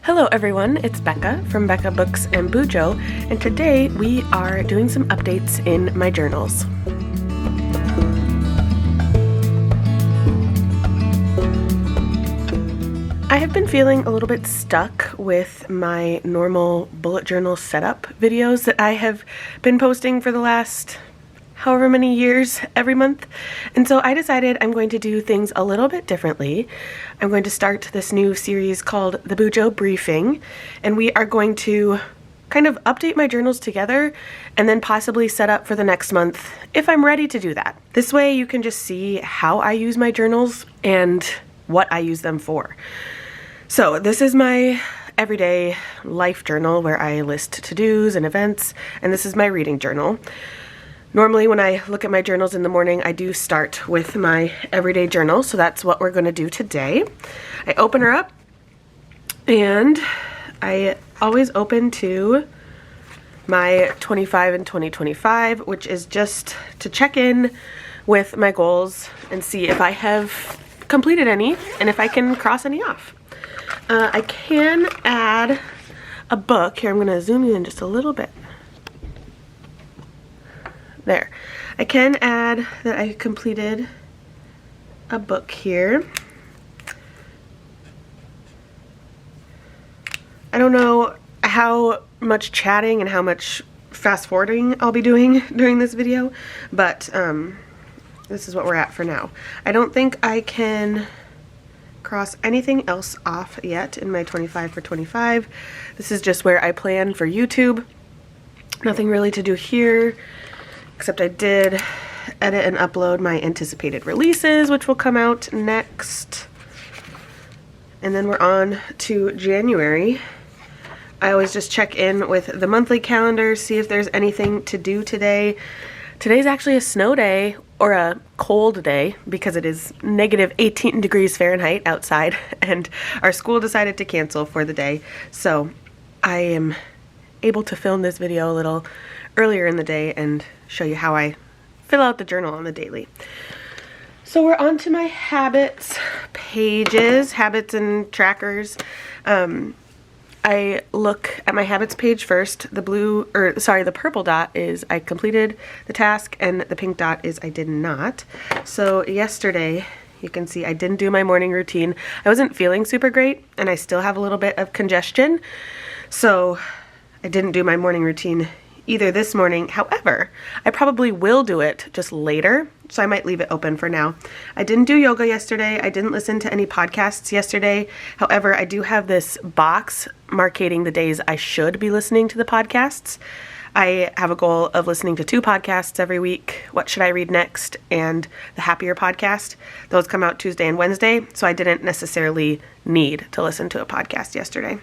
Hello everyone, it's Becca from Becca Books and Bujo, and today we are doing some updates in my journals. I have been feeling a little bit stuck with my normal bullet journal setup videos that I have been posting for the last however many years every month, and so I decided I'm going to do things a little bit differently. I'm going to start this new series called the BUJO Briefing, and we are going to kind of update my journals together and then possibly set up for the next month if I'm ready to do that. This way you can just see how I use my journals and what I use them for. So this is my everyday life journal where I list to-dos and events, and this is my reading journal. Normally when I look at my journals in the morning, I do start with my everyday journal, so that's what we're going to do today. I open her up, and I always open to my 25 and 2025, which is just to check in with my goals and see if I have completed any and if I can cross any off. I can add a book. Here, I'm going to zoom you in just a little bit. There. I can add that I completed a book here. I don't know how much chatting and how much fast forwarding I'll be doing during this video, but this is what we're at for now. I don't think I can cross anything else off yet in my 25 for 25. This is just where I plan for YouTube. Nothing really to do here. Except I did edit and upload my anticipated releases, which will come out next. And then we're on to January. I always just check in with the monthly calendar, see if there's anything to do today. Today's actually a snow day, or a cold day, because it is negative 18 degrees Fahrenheit outside, and our school decided to cancel for the day. So I am able to film this video a little earlier in the day and show you how I fill out the journal on the daily. So we're on to my habits pages, habits and trackers. I look at my habits page first. The purple dot is I completed the task, and the pink dot is I did not. So yesterday, you can see I didn't do my morning routine. I wasn't feeling super great, and I still have a little bit of congestion. So I didn't do my morning routine either this morning. However, I probably will do it just later, so I might leave it open for now. I didn't do yoga yesterday. I didn't listen to any podcasts yesterday. However, I do have this box marking the days I should be listening to the podcasts. I have a goal of listening to 2 podcasts every week, What Should I Read Next and the Happier podcast. Those come out Tuesday and Wednesday, so I didn't necessarily need to listen to a podcast yesterday.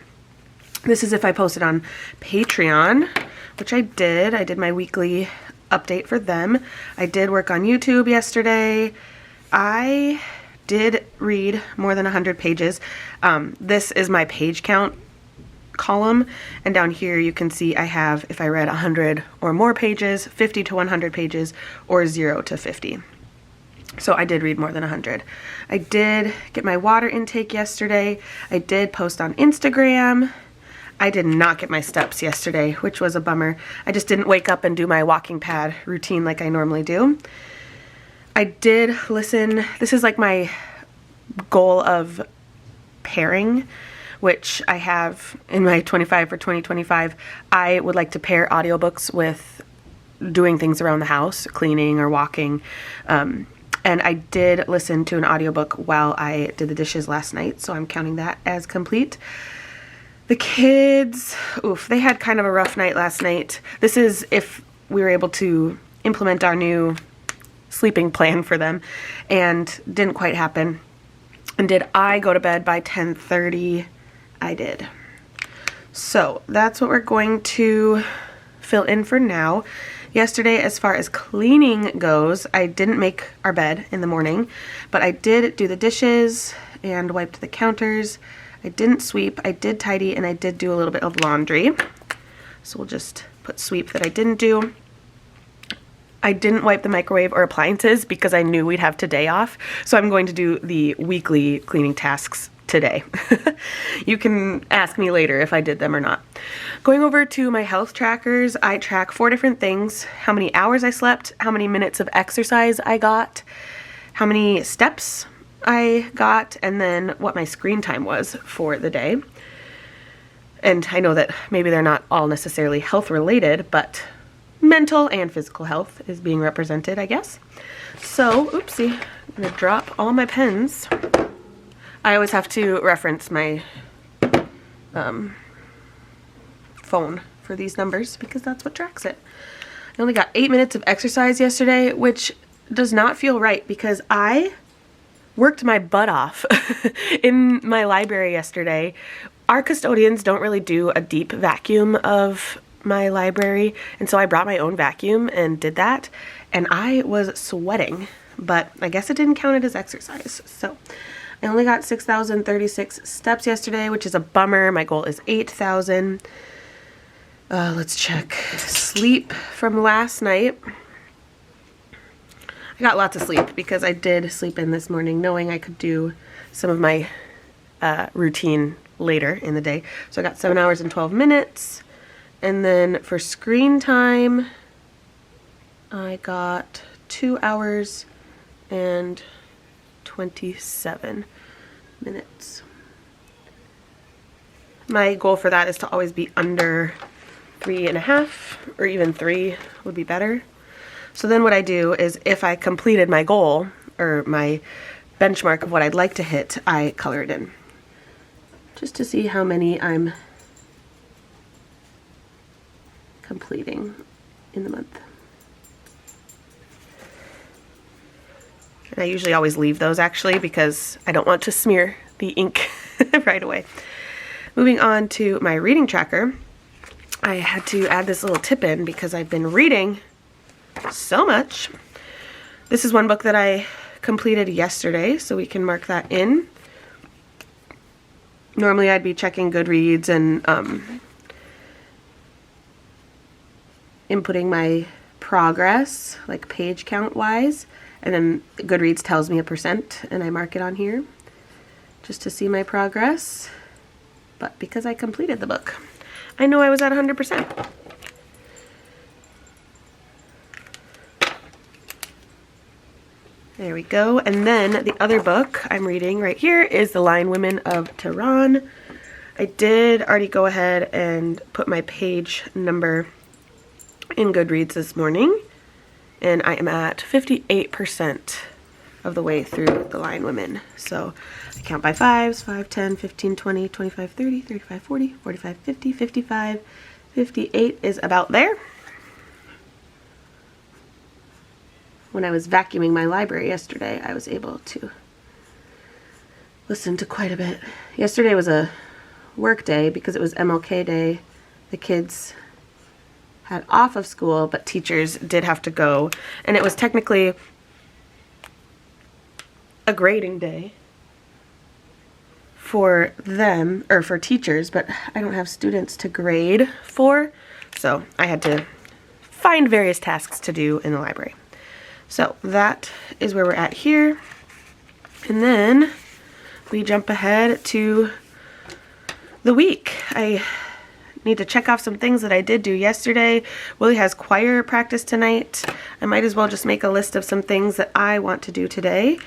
This is if I posted on Patreon, which I did. I did my weekly update for them. I did work on YouTube yesterday. I did read more than 100 pages. This is my page count column, and down here you can see I have, if I read 100 or more pages, 50 to 100 pages, or 0 to 50. So I did read more than 100. I did get my water intake yesterday. I did post on Instagram. I did not get my steps yesterday, which was a bummer. I just didn't wake up and do my walking pad routine like I normally do. I did listen. This is like my goal of pairing, which I have in my 25 for 2025. I would like to pair audiobooks with doing things around the house, cleaning or walking. And I did listen to an audiobook while I did the dishes last night, so I'm counting that as complete. The kids, they had kind of a rough night last night. This is if we were able to implement our new sleeping plan for them, and didn't quite happen. And did I go to bed by 10:30? I did. So that's what we're going to fill in for now. Yesterday, as far as cleaning goes, I didn't make our bed in the morning, but I did do the dishes and wiped the counters. I didn't sweep, I did tidy, and I did do a little bit of laundry. So we'll just put sweep that I didn't do. I didn't wipe the microwave or appliances because I knew we'd have today off. So I'm going to do the weekly cleaning tasks today. You can ask me later if I did them or not. Going over to my health trackers, I track 4 different things: how many hours I slept, how many minutes of exercise I got, how many steps I got, and then what my screen time was for the day. And I know that maybe they're not all necessarily health related, but mental and physical health is being represented, I guess. So, oopsie, I'm gonna drop all my pens. I always have to reference my phone for these numbers because that's what tracks it. I only got 8 minutes of exercise yesterday, which does not feel right because I worked my butt off in my library yesterday. Our custodians don't really do a deep vacuum of my library, and so I brought my own vacuum and did that, and I was sweating, but I guess it didn't count it as exercise. So I only got 6,036 steps yesterday, which is a bummer. My goal is 8,000. Let's check sleep from last night. I got lots of sleep because I did sleep in this morning knowing I could do some of my routine later in the day. So I got 7 hours and 12 minutes. And then for screen time, I got 2 hours and 27 minutes. My goal for that is to always be under 3.5, or even 3 would be better. So then what I do is if I completed my goal or my benchmark of what I'd like to hit, I color it in just to see how many I'm completing in the month. And I usually always leave those actually because I don't want to smear the ink right away. Moving on to my reading tracker, I had to add this little tip in because I've been reading so much. This is one book that I completed yesterday, so we can mark that in. Normally I'd be checking Goodreads and inputting my progress, like page count wise, and then Goodreads tells me a percent and I mark it on here just to see my progress. But because I completed the book, I know I was at 100%. There we go. And then the other book I'm reading right here is The Lion Women of Tehran. I did already go ahead and put my page number in Goodreads this morning, and I am at 58% of the way through The Lion Women. So I count by 5s, 5, 10, 15, 20, 25, 30, 35, 40, 45, 50, 55, 58 is about there. When I was vacuuming my library yesterday, I was able to listen to quite a bit. Yesterday was a work day because it was MLK Day. The kids had off of school, but teachers did have to go. And it was technically a grading day for them, or for teachers, but I don't have students to grade for. So I had to find various tasks to do in the library. So that is where we're at here. And then we jump ahead to the week. I need to check off some things that I did do yesterday. Willie has choir practice tonight. I might as well just make a list of some things that I want to do today.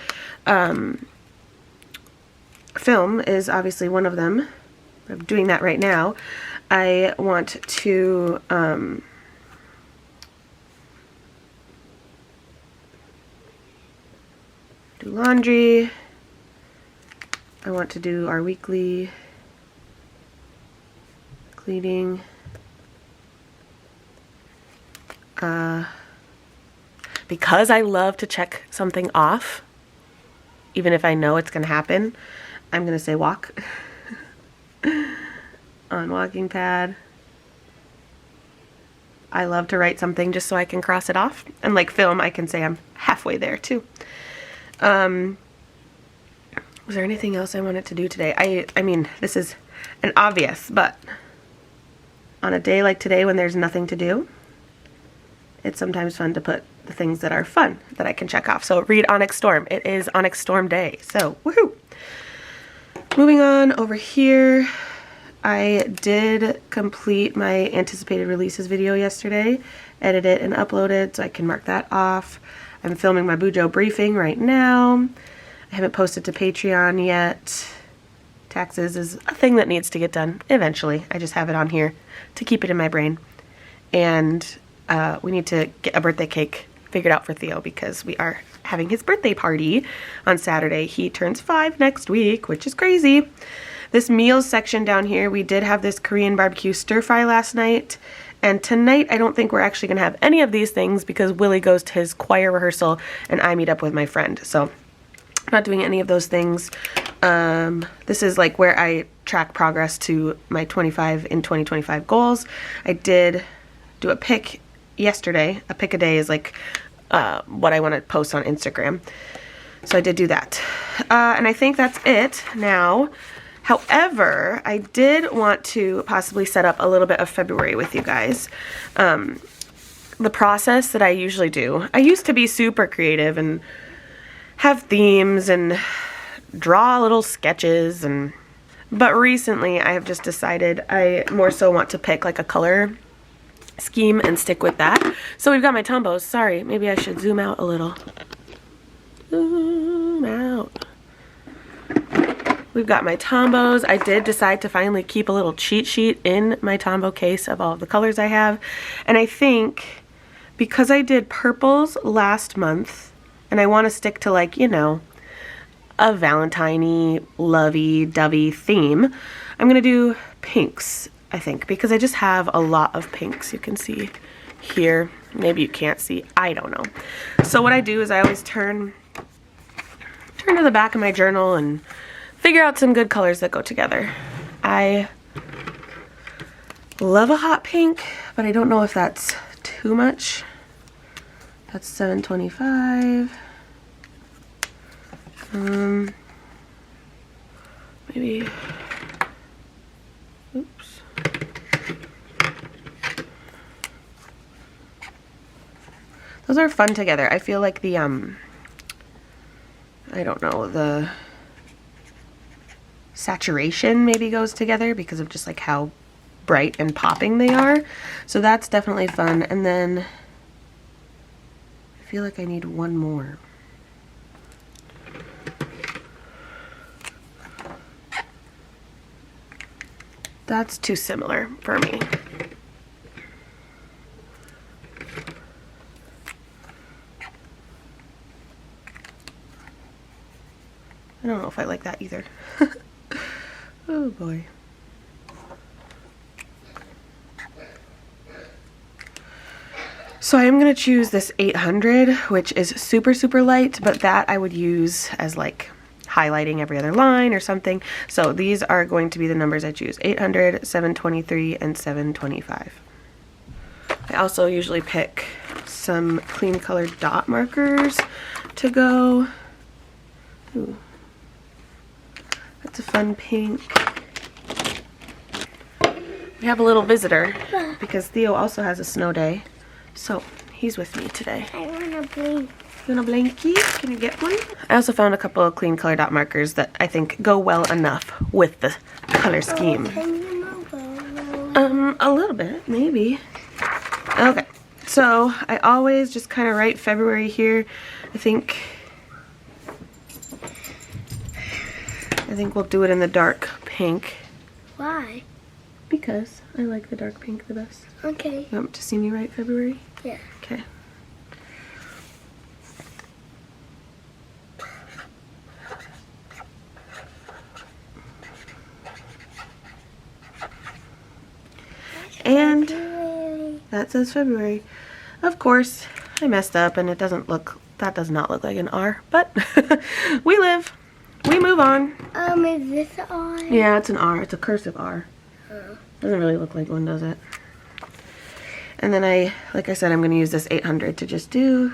Film is obviously one of them. I'm doing that right now. I want to do laundry. I want to do our weekly cleaning. Because I love to check something off, even if I know it's going to happen, I'm going to say walk on walking pad. I love to write something just so I can cross it off. And like film, I can say I'm halfway there too. Was there anything else I wanted to do today? I mean, this is an obvious, but on a day like today when there's nothing to do, it's sometimes fun to put the things that are fun that I can check off. So read Onyx Storm. It is Onyx Storm Day. So woohoo! Moving on over here, I did complete my anticipated releases video yesterday, edit it and upload it so I can mark that off. I'm filming my BUJO briefing right now. I haven't posted to Patreon yet. Taxes is a thing that needs to get done eventually. I just have it on here to keep it in my brain. And we need to get a birthday cake figured out for Theo because we are having his birthday party on Saturday. He turns 5 next week, which is crazy. This meals section down here, we did have this Korean barbecue stir fry last night. And tonight, I don't think we're actually going to have any of these things because Willie goes to his choir rehearsal and I meet up with my friend. So I'm not doing any of those things. This is like where I track progress to my 25 in 2025 goals. I did do a pic yesterday. A pic a day is like what I want to post on Instagram. So I did do that. And I think that's it now. However, I did want to possibly set up a little bit of February with you guys. The process that I usually do, I used to be super creative and have themes and draw little sketches, but recently I have just decided I more so want to pick like a color scheme and stick with that. So we've got my tombos. Sorry, maybe I should zoom out a little. Zoom out. We've got my tombos. I did decide to finally keep a little cheat sheet in my tombow case of all of the colors I have. And I think because I did purples last month and I want to stick to like, you know, a Valentine-y, lovey-dovey theme, I'm going to do pinks, I think, because I just have a lot of pinks. You can see here. Maybe you can't see. I don't know. So what I do is I always turn to the back of my journal and figure out some good colors that go together. I love a hot pink, but I don't know if that's too much. That's $7.25. Maybe, oops. Those are fun together. I feel like the, I don't know, the saturation maybe goes together because of just like how bright and popping they are. So that's definitely fun. And then I feel like I need one more. That's too similar for me. I don't know if I like that either. Oh boy. So I am going to choose this 800, which is super, super light, but that I would use as like highlighting every other line or something. So these are going to be the numbers I choose: 800, 723, and 725. I also usually pick some clean colored dot markers to go. Ooh. That's a fun pink. We have a little visitor because Theo also has a snow day. So he's with me today. I want a blankie. You want a blankie? Can you get one? I also found a couple of clean color dot markers that I think go well enough with the color scheme. A little bit, maybe. Okay, so I always just kind of write February here. I think we'll do it in the dark pink. Why? Because I like the dark pink the best. Okay. You want to see me write February? Yeah. Okay. And that says February. Of course, I messed up and it doesn't look, that does not look like an R, but we live. We move on. Is this an R? Yeah, it's an R. It's a cursive R. Oh. Doesn't really look like one, does it? And then like I said, I'm going to use this 800 to just do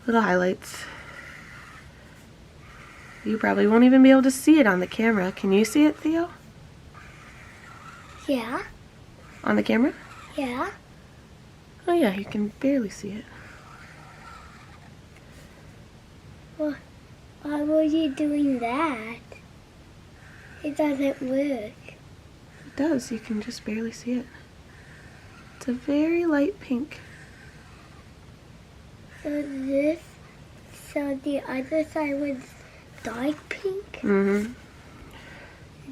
little highlights. You probably won't even be able to see it on the camera. Can you see it, Theo? Yeah. On the camera? Yeah. Oh yeah, you can barely see it. Well, why were you doing that? It doesn't work. It does. You can just barely see it. It's a very light pink. So the other side was dark pink. Mm-hmm.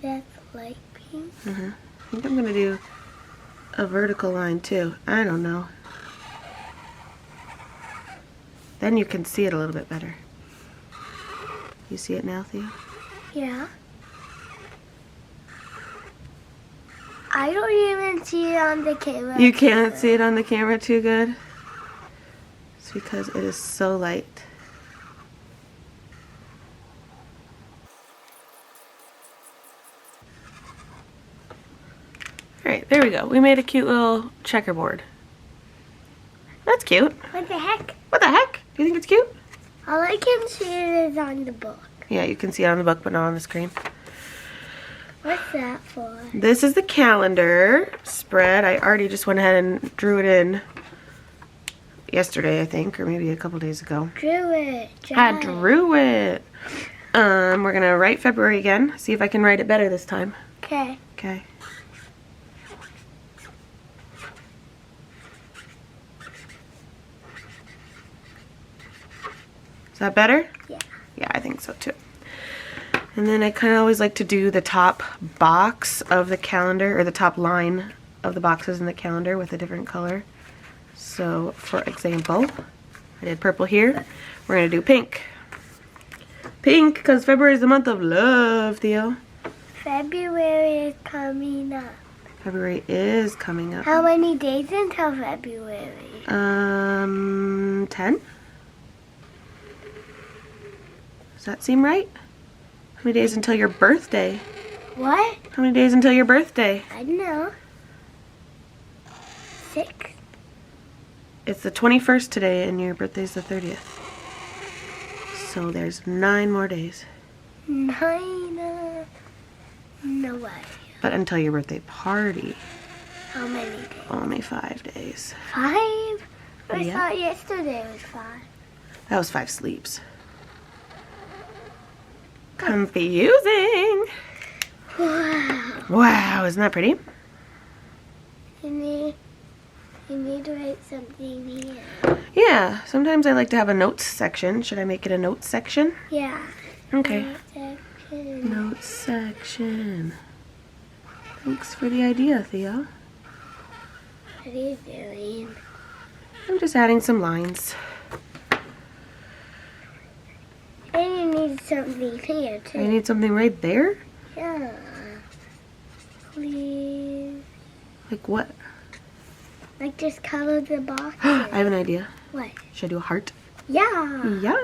That's light pink. I think I'm gonna do a vertical line too. I don't know. Then you can see it a little bit better. You see it now, Theo? Yeah. I don't even see it on the camera. You can't see it on the camera too good? It's because it is so light. Alright, there we go. We made a cute little checkerboard. That's cute. What the heck? What the heck? Do you think it's cute? All I can see is on the book. Yeah, you can see it on the book, but not on the screen. What's that for? This is the calendar spread. I already just went ahead and drew it in yesterday, I think, or maybe a couple days ago. Drew it. I drew it. We're gonna write February again. See if I can write it better this time. Okay. Okay. Is that better? Yeah. Yeah, I think so too. And then I kind of always like to do the top box of the calendar, or the top line of the boxes in the calendar with a different color. So, for example, I did purple here. We're going to do pink. Pink, because February is the month of love, Theo. February is coming up. February is coming up. How many days until February? 10? Does that seem right? How many days until your birthday? What? How many days until your birthday? I don't know. 6? It's the 21st today, and your birthday's the 30th. So there's 9 more days. 9? No way. But until your birthday party, How many days? only 5 days. 5? I Yeah. thought yesterday was 5. That was 5 sleeps. Confusing. Wow. Wow, isn't that pretty? You need to write something here. Yeah, sometimes I like to have a notes section. Should I make it a notes section? Yeah. Okay. Section. Notes section. Thanks for the idea, Theo. What are you doing? I'm just adding some lines. And you need something here too. I need something right there? Yeah. Please. Like what? Like just color the box. I have an idea. What? Should I do a heart? Yeah. Yeah.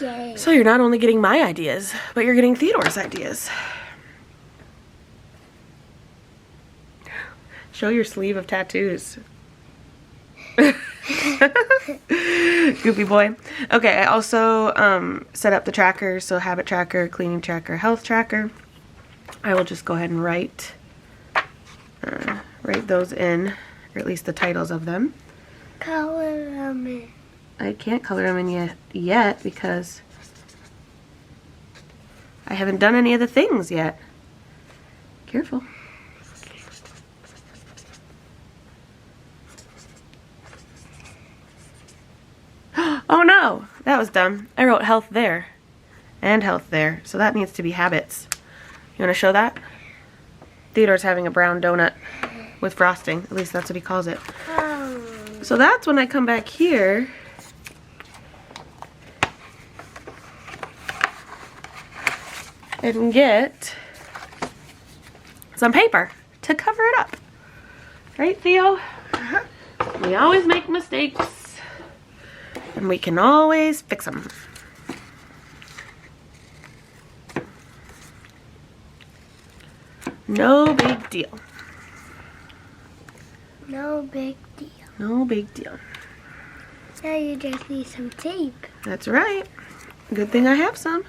Yay. So you're not only getting my ideas, but you're getting Theodore's ideas. Show your sleeve of tattoos. Goopy boy. Okay, I also set up the trackers, so habit tracker, cleaning tracker, health tracker. I will just go ahead and write those in, or at least the titles of them. Color them in. I can't color them in yet because I haven't done any of the things yet. Careful. Oh no, that was dumb. I wrote health there and health there, so that needs to be habits. You want to show that? Theodore's having a brown donut with frosting. At least that's what he calls it. So that's when I come back here and get some paper to cover it up. Right, Theo? We always make mistakes, and we can always fix them. No big deal. No big deal. No big deal. Now you just need some tape. That's right. Good thing I have some.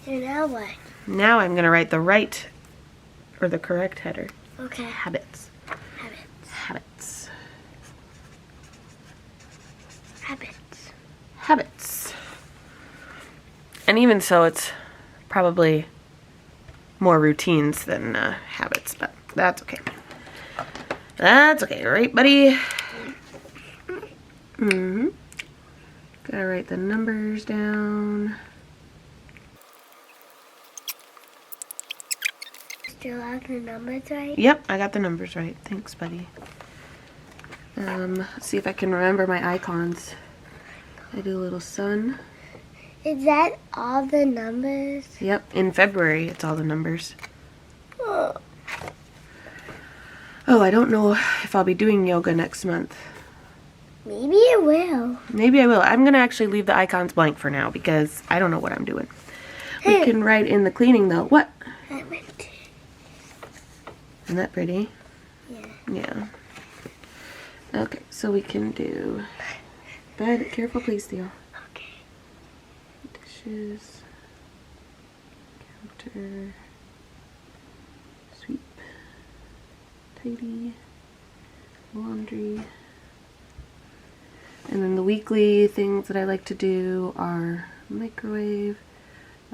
And now what? Now I'm going to write the right or the correct header. Okay. Habits. Habits. Habits. Habits. Habits. And even so, it's probably more routines than habits, but that's okay. That's okay, right, buddy? Gotta write the numbers down. Still have the numbers right? Yep, I got the numbers right. Thanks, buddy. Let's see if I can remember my icons. I do a little sun. Is that all the numbers? Yep, in February, it's all the numbers. Oh. Oh, I don't know if I'll be doing yoga next month. Maybe it will. Maybe I will. I'm going to actually leave the icons blank for now because I don't know what I'm doing. We can write in the cleaning, though. What? Isn't that pretty? Yeah. Yeah. Okay, so we can do bed. Careful, please, Theo. Okay. Dishes. Counter. Sweep. Tidy. Laundry. And then the weekly things that I like to do are microwave,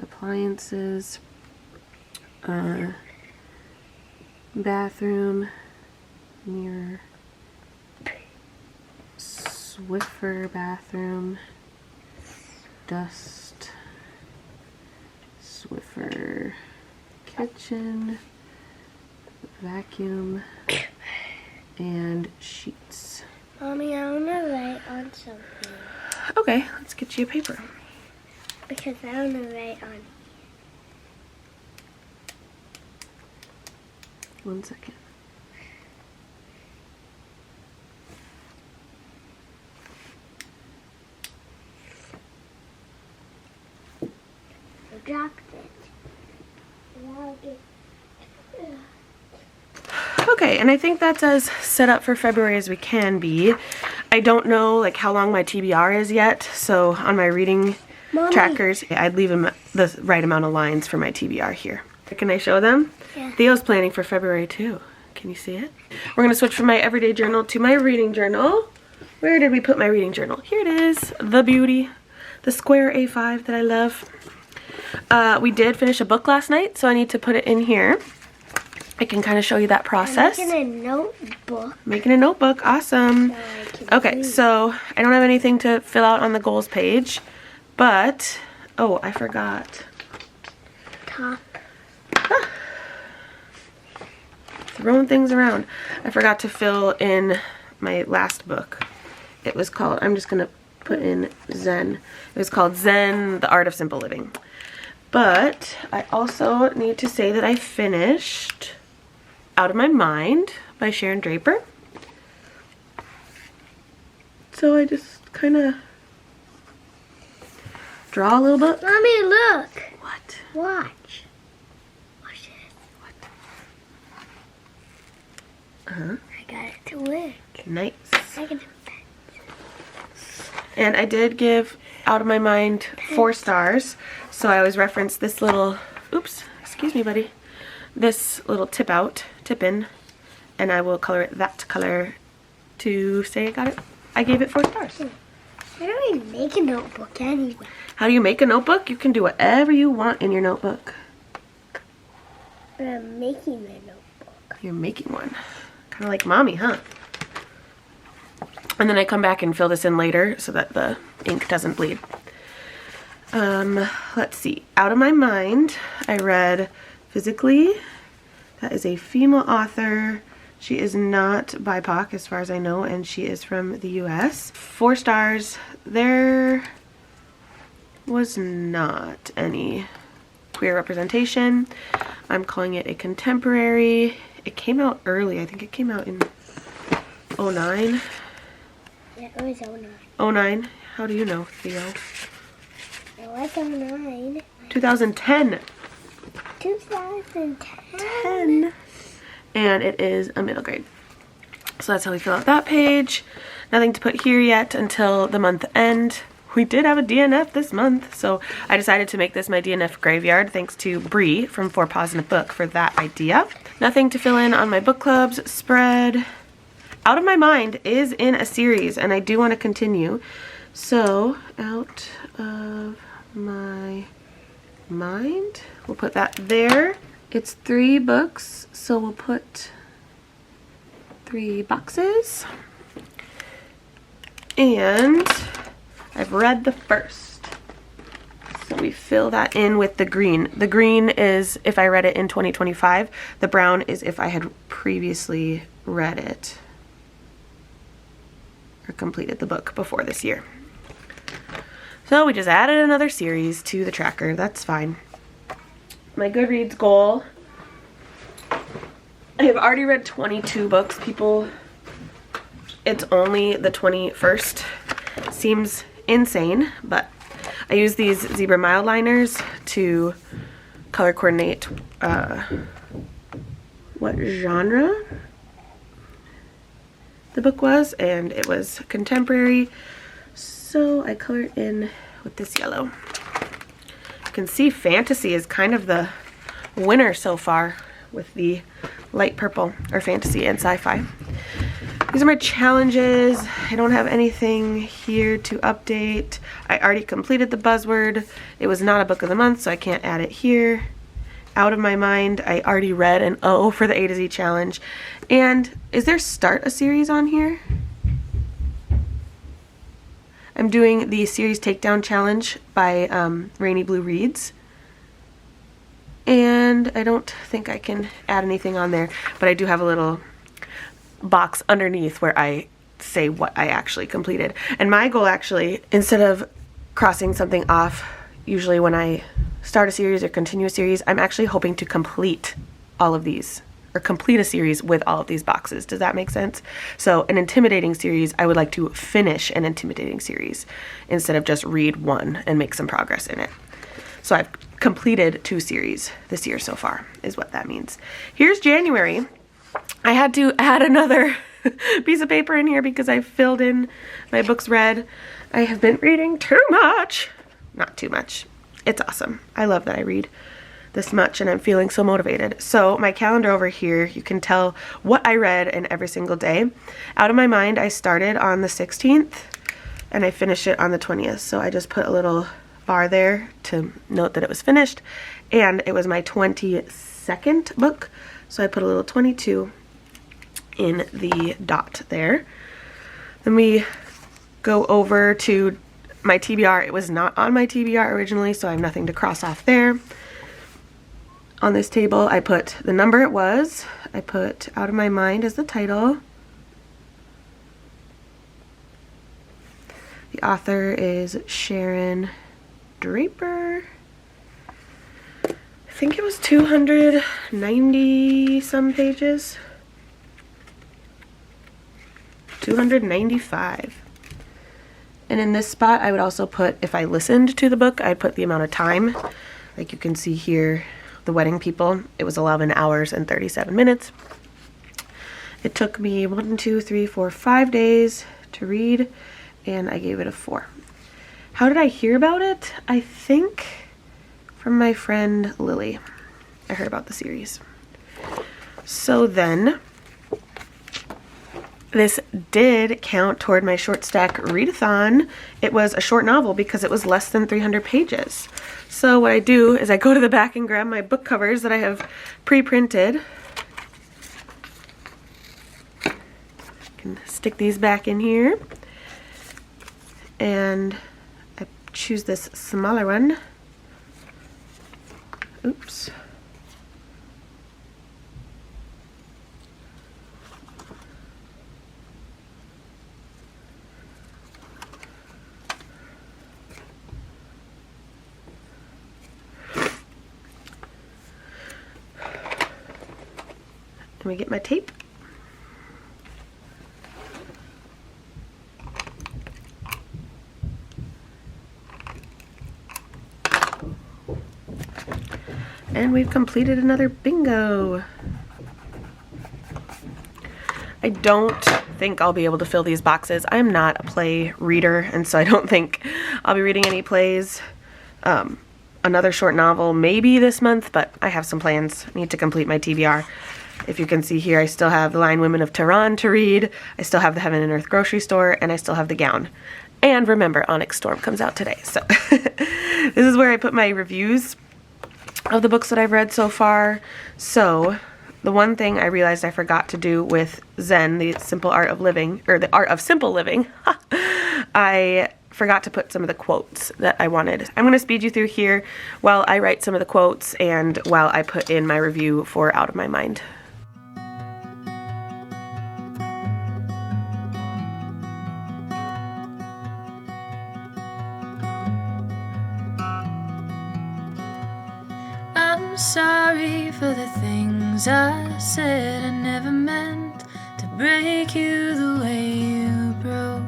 appliances, bathroom, mirror, Swiffer bathroom, dust, Swiffer kitchen, vacuum, and sheets. Mommy, I want to write on something. Okay, let's get you a paper. Because I want to write on. 1 second. I dropped it. Now Okay, and I think that's as set up for February as we can be. I don't know like how long my TBR is yet, so on my reading trackers, I'd leave them the right amount of lines for my TBR here. Can I show them? Yeah. Theo's planning for February too. Can you see it? We're gonna switch from my everyday journal to my reading journal. Where did we put my reading journal? Here it is, the beauty, the square A5 that I love. We did finish a book last night, so I need to put it in here. I can kind of show you that process. I'm making a notebook. Making a notebook, awesome. Okay, so I don't have anything to fill out on the goals page, but, oh, I forgot. Top. Throwing things around. I forgot to fill in my last book. It was called, I'm just going to put in Zen. It was called Zen, The Art of Simple Living. But I also need to say that I finished Out of My Mind by Sharon Draper. So I just kind of draw a little bit. Mommy, look. What? Watch. Watch it. Uh-huh. I got it to work. Nice. I can. And I did give Out of My Mind 4 stars. So I always reference this little, oops, excuse me, buddy. This little tip in, and I will color it that color to say I gave it 4 stars. How do I make a notebook anyway? How do you make a notebook? You can do whatever you want in your notebook. But I'm making a notebook. You're making one. Kind of like mommy, huh? And then I come back and fill this in later so that the ink doesn't bleed. Let's see. Out of My Mind, I read Physically. That is a female author. She is not BIPOC as far as I know, and she is from the US. 4 stars. There was not any queer representation. I'm calling it a contemporary. It came out early. I think it came out in 09. Yeah, it was 09. 09. How do you know, Theo? It was 09. 2010. 2010. And it is a middle grade. So that's how we fill out that page. Nothing to put here yet until the month end. we did have a DNF this month, so I decided to make this my DNF graveyard, thanks to Bree from 4 Paws in a Book for that idea. Nothing to fill in on my book clubs spread. Out of My Mind is in a series, and I do want to continue. So, Out of My Mind, we'll put that there. It's 3 books, so we'll put 3 boxes. And I've read the first. So we fill that in with the green. The green is if I read it in 2025. The brown is if I had previously read it or completed the book before this year. So we just added another series to the tracker. That's fine. My Goodreads goal. I have already read 22 books, people. It's only the 21st. Seems insane, but I use these zebra mild liners to color coordinate what genre the book was, and it was contemporary, so I colored in with this yellow. You can see fantasy is kind of the winner so far with the light purple, or fantasy and sci-fi. These are my challenges. I don't have anything here to update. I already completed the buzzword. It was not a book of the month, so I can't add it here. Out of My Mind, I already read an O for the A to Z challenge. And is there Start a Series on here? I'm doing the series takedown challenge by Rainy Blue Reads. And I don't think I can add anything on there, but I do have a little box underneath where I say what I actually completed. And my goal actually, instead of crossing something off, usually when I start a series or continue a series, I'm actually hoping to complete all of these, or complete a series with all of these boxes. Does that make sense? So an intimidating series, I would like to finish an intimidating series instead of just read one and make some progress in it. So I've completed 2 series this year so far, is what that means. Here's January. I had to add another piece of paper in here because I filled in my books read. I have been reading too much. Not too much. It's awesome. I love that I read this much and I'm feeling so motivated. So my calendar over here, you can tell what I read in every single day. Out of My Mind, I started on the 16th and I finished it on the 20th. So I just put a little bar there to note that it was finished, and it was my 22nd book, so I put a little 22 in the dot there. Then we go over to my TBR. It was not on my TBR originally, so I have nothing to cross off there. On this table I put the number it was, I put Out of My Mind as the title. The author is Sharon Draper. I think it was 290 some pages. 295. And in this spot I would also put, if I listened to the book, I'd put the amount of time. Like you can see here, The Wedding People, it was 11 hours and 37 minutes. It took me 5 days to read, and I gave it a 4. How did I hear about it? I think from my friend Lily. I heard about the series. So then, this did count toward my short stack readathon. It was a short novel because it was less than 300 pages. So what I do is I go to the back and grab my book covers that I have pre-printed. I can stick these back in here. And I choose this smaller one. Oops. Let me get my tape. And we've completed another bingo. I don't think I'll be able to fill these boxes. I'm not a play reader, and so I don't think I'll be reading any plays. Another short novel maybe this month, but I have some plans. I need to complete my TBR. If you can see here, I still have The Lion Women of Tehran to read. I still have The Heaven and Earth grocery store, and I still have The Gown. And remember, Onyx Storm comes out today. So this is where I put my reviews of the books that I've read so far. So the one thing I realized I forgot to do with Zen, the Simple Art of Living, or the Art of Simple Living, I forgot to put some of the quotes that I wanted. I'm going to speed you through here while I write some of the quotes and while I put in my review for Out of My Mind. I'm sorry for the things I said. I never meant to break you the way you broke.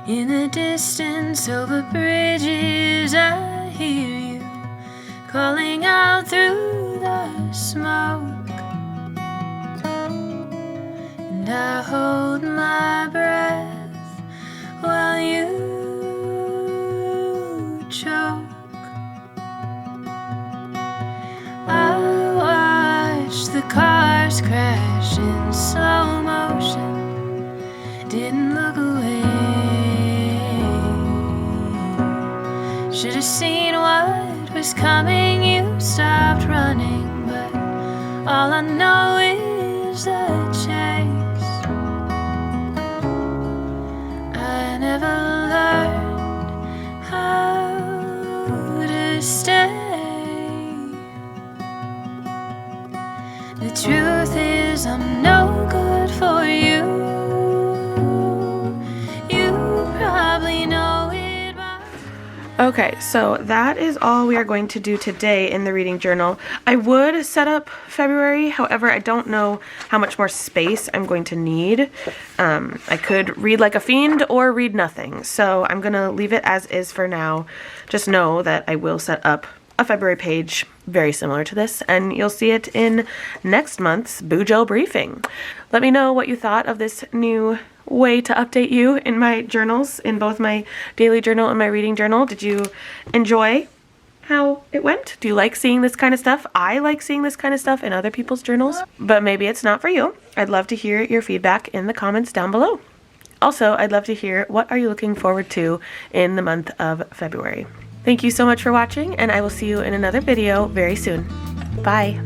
In the distance over bridges I hear you calling out through the smoke, and I hold my breath while you choke. I watch the cars crash in slow motion, didn't look away. Should have seen what was coming, you stopped running, but all I know is the chase. I never learned how to stay. The truth is I'm no good for you. You probably know it by... Okay, so that is all we are going to do today in the reading journal. I would set up February, however, I don't know how much more space I'm going to need. I could read like a fiend or read nothing, so I'm going to leave it as is for now. Just know that I will set up a February page very similar to this, and you'll see it in next month's BUJO briefing. Let me know what you thought of this new way to update you in my journals, in both my daily journal and my reading journal. Did you enjoy how it went? Do you like seeing this kind of stuff? I like seeing this kind of stuff in other people's journals, but maybe it's not for you. I'd love to hear your feedback in the comments down below. Also, I'd love to hear, what are you looking forward to in the month of February? Thank you so much for watching, and I will see you in another video very soon. Bye!